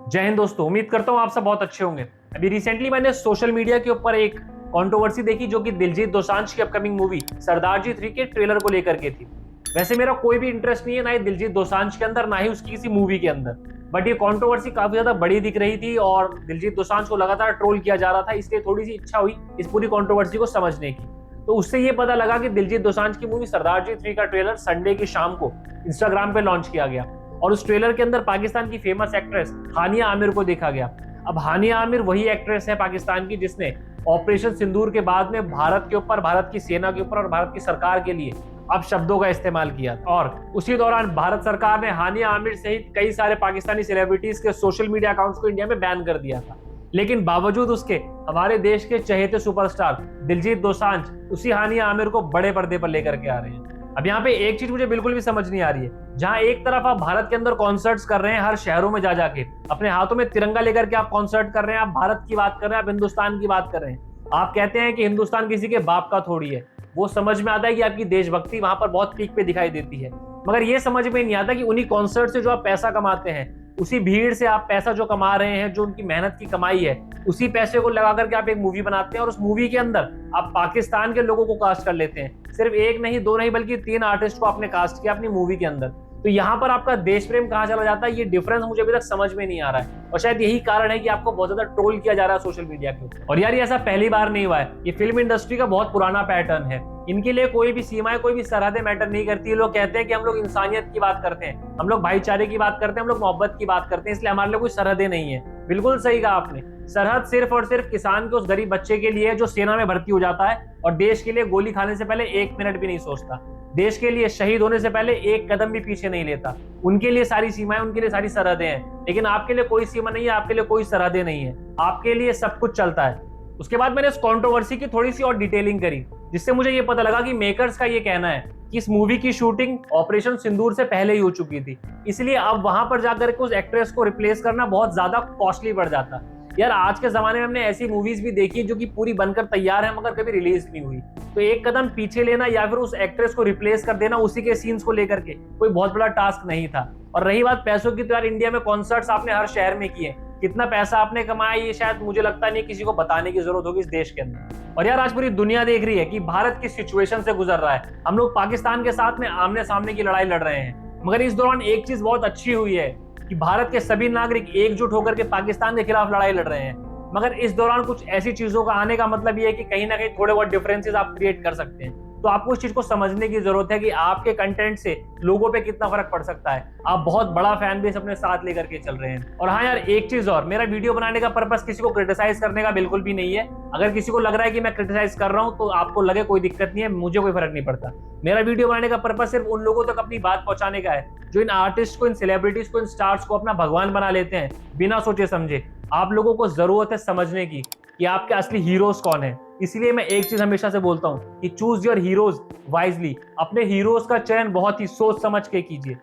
जय हिंद दोस्तों, उम्मीद करता हूँ आप सब बहुत अच्छे होंगे। अभी रिसेंटली मैंने सोशल मीडिया के ऊपर एक कंट्रोवर्सी देखी जो कि दिलजीत दोसांझ की अपकमिंग मूवी सरदार जी 3 के ट्रेलर को लेकर के थी। वैसे मेरा कोई भी इंटरेस्ट नहीं है, ना ही दिलजीत दोसांझ के अंदर, ना ही उसकी किसी मूवी के अंदर। बट ये कंट्रोवर्सी काफी ज्यादा बड़ी दिख रही थी और दिलजीत दोसांझ को लगातार ट्रोल किया जा रहा था, इसलिए थोड़ी सी इच्छा हुई इस पूरी कंट्रोवर्सी को समझने की। तो उससे ये पता लगा कि दिलजीत दोसांझ की मूवी सरदार जी 3 का ट्रेलर संडे की शाम को इंस्टाग्राम पे लॉन्च किया गया और उस ट्रेलर के अंदर पाकिस्तान की फेमस एक्ट्रेस हानिया आमिर को देखा गया। अब हानिया आमिर वही एक्ट्रेस है पाकिस्तान की जिसने ऑपरेशन सिंदूर के बाद में भारत के ऊपर, भारत की सेना के ऊपर और भारत की सरकार के लिए अब शब्दों का इस्तेमाल किया और उसी दौरान भारत सरकार ने हानिया आमिर सहित कई सारे पाकिस्तानी सेलिब्रिटीज के सोशल मीडिया अकाउंट्स को इंडिया में बैन कर दिया था। लेकिन बावजूद उसके हमारे देश के चहेते सुपरस्टार दिलजीत दोसांझ उसी हानिया आमिर को बड़े पर्दे पर लेकर के आ रहे हैं। अब यहाँ पे एक चीज मुझे बिल्कुल भी समझ नहीं आ रही है, जहां एक तरफ आप भारत के अंदर कॉन्सर्ट्स कर रहे हैं, हर शहरों में जा जाके अपने हाथों में तिरंगा लेकर के आप कॉन्सर्ट कर रहे हैं, आप भारत की बात कर रहे हैं, आप हिंदुस्तान की बात कर रहे हैं। आप कहते हैं कि हिंदुस्तान किसी के बाप का थोड़ी है। वो समझ में आता है कि आपकी देशभक्ति वहां पर बहुत पीक पे दिखाई देती है, मगर ये समझ में नहीं आता कि उन्हीं कॉन्सर्ट से जो आप पैसा कमाते हैं, उसी भीड़ से आप पैसा जो कमा रहे हैं, जो उनकी मेहनत की कमाई है, उसी पैसे को लगा करके आप एक मूवी बनाते हैं और उस मूवी के अंदर आप पाकिस्तान के लोगों को कास्ट कर लेते हैं। सिर्फ एक नहीं, दो नहीं, बल्कि 3 आर्टिस्ट को आपने कास्ट किया अपनी मूवी के अंदर। तो यहाँ पर आपका देश प्रेम कहाँ चला जाता है, ये डिफरेंस मुझे अभी तक समझ में नहीं आ रहा है और शायद यही कारण है कि आपको बहुत ज्यादा ट्रोल किया जा रहा है सोशल मीडिया के ऊपर। और यार ये ऐसा पहली बार नहीं हुआ है, ये फिल्म इंडस्ट्री का बहुत पुराना पैटर्न है। इनके लिए कोई भी सीमाएं, कोई भी सरहदें मैटर नहीं करती। लोग कहते हैं कि हम लोग इंसानियत की बात करते हैं, हम लोग भाईचारे की बात करते हैं, हम लोग मोहब्बत की बात करते हैं, इसलिए हमारे लिए कोई सरहदें नहीं है। बिल्कुल सही कहा आपने। सरहद सिर्फ और सिर्फ किसान के उस गरीब बच्चे के लिए जो सेना में भर्ती हो जाता है और देश के लिए गोली खाने से पहले 1 मिनट भी नहीं सोचता, देश के लिए शहीद होने से पहले एक कदम भी पीछे नहीं लेता। उनके लिए सारी सीमाएं, उनके लिए सारी सरहदें हैं। लेकिन आपके लिए कोई सीमा नहीं है, आपके लिए कोई सरहदें नहीं है, आपके लिए सब कुछ चलता है। उसके बाद मैंने इस कंट्रोवर्सी की थोड़ी सी और डिटेलिंग करी, जिससे मुझे ये पता लगा कि मेकर्स का ये कहना है कि इस मूवी की शूटिंग ऑपरेशन सिंदूर से पहले ही हो चुकी थी, इसलिए अब वहां पर जाकर के उस एक्ट्रेस को रिप्लेस करना बहुत ज्यादा कॉस्टली पड़ जाता। यार आज के जमाने में हमने ऐसी मूवीज भी देखी जो कि पूरी बनकर तैयार है मगर कभी रिलीज नहीं हुई। तो एक कदम पीछे लेना या फिर उस एक्ट्रेस को रिप्लेस कर देना उसी के सीन्स को लेकर के कोई बहुत बड़ा टास्क नहीं था। और रही बात पैसों की, तो यार इंडिया में कॉन्सर्ट्स आपने हर शहर में किए, कितना पैसा आपने कमाया ये शायद मुझे लगता नहीं किसी को बताने की जरूरत होगी इस देश के अंदर। और यार आज पूरी दुनिया देख रही है कि भारत किस सिचुएशन से गुजर रहा है। हम लोग पाकिस्तान के साथ में आमने सामने की लड़ाई लड़ रहे हैं, मगर इस दौरान एक चीज बहुत अच्छी हुई है कि भारत के सभी नागरिक एकजुट होकर के पाकिस्तान के खिलाफ लड़ाई लड़ रहे हैं। मगर इस दौरान कुछ ऐसी चीजों का आने का मतलब ये है कि कहीं ना कहीं थोड़े बहुत डिफरेंसेस आप क्रिएट कर सकते हैं। तो आपको इस चीज को समझने की जरूरत है कि आपके कंटेंट से लोगों पे कितना फर्क पड़ सकता है। आप बहुत बड़ा फैन बेस अपने साथ लेकर के चल रहे हैं। और हाँ यार एक चीज और, मेरा वीडियो बनाने का पर्पस किसी को क्रिटिसाइज करने का बिल्कुल भी नहीं है। अगर किसी को लग रहा है कि मैं क्रिटिसाइज कर रहा हूँ तो आपको लगे, कोई दिक्कत नहीं है, मुझे कोई फर्क नहीं पड़ता। मेरा वीडियो बनाने का पर्पस सिर्फ उन लोगों तक अपनी बात पहुंचाने का है जो इन आर्टिस्ट को, इन सेलिब्रिटीज को, इन स्टार्स को अपना भगवान बना लेते हैं बिना सोचे समझे। आप लोगों को जरूरत है समझने की कि आपके असली हीरोज कौन है। इसलिए मैं एक चीज हमेशा से बोलता हूं कि चूज योर हीरोज वाइजली। अपने हीरोज का चयन बहुत ही सोच समझ के कीजिए।